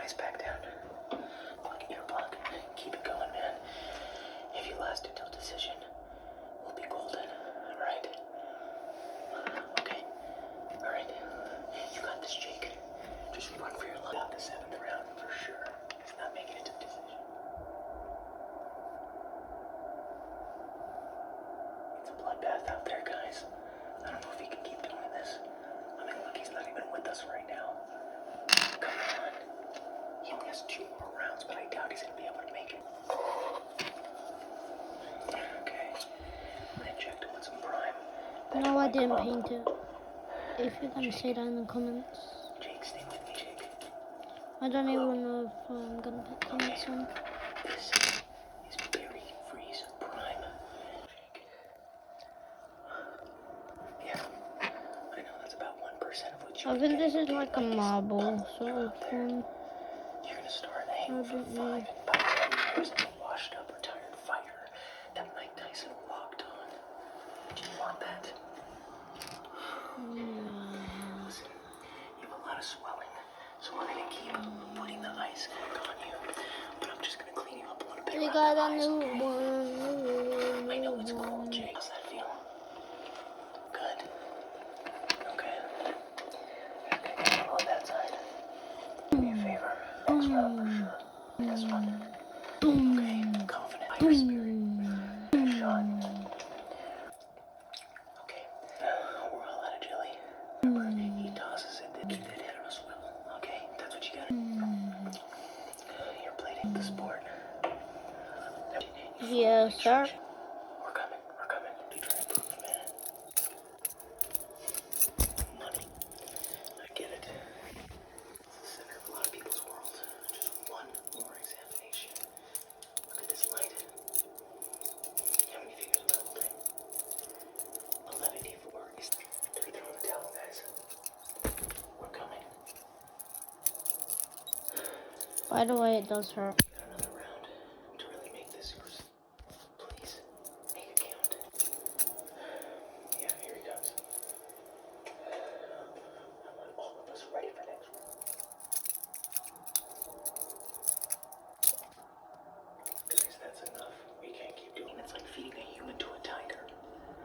ice back down. Plug ear plug. Keep it going, man. If you last until decision, we'll be golden. Alright? Okay. Alright. You got this, Jake. Just run for your life. Out the 7th round for sure. If not making it to decision. It's a bloodbath out there, guys. I don't know if he can keep doing this. I mean, look, he's not even with us right now. Come on. He only has 2 more rounds, but I doubt he's going to be able to make it. Okay. I injected with some prime. No, I didn't paint it. If you're gonna say that in the comments. Jake, stay with me, Jake. I don't even know if I'm gonna pick the next one. This is Berry Freeze Prime. Jake. Yeah. I know that's about 1% of what you I think this is like a marble sort of one. You're gonna start hanging for 5 and 5 years as a washed up retired fighter that Mike Tyson locked on. Do you want that? Listen, you have a lot of swelling, so we're gonna keep putting the ice on you. But I'm just gonna clean you up a little bit. We around got the a eyes, new okay? I know it's cold, one. Jake. How's that feel? Good. Okay. Okay, on that side. Do me a favor. Next round for sure. This one. Okay, confident. Higher spirit. Shot. Okay. We're all out of jelly. Remember, he tosses it. Keep that head on a swivel. Okay? That's what you gotta do. You're playing the sport. Yes, sir. We're coming. We're coming. Be trying to prove, man. Money. I get it. It's the center of a lot of people's world. Just one more examination. Look at this light. How many fingers am I holding? 11 D4. Do we throw in the towel, guys? We're coming. By the way, it does hurt.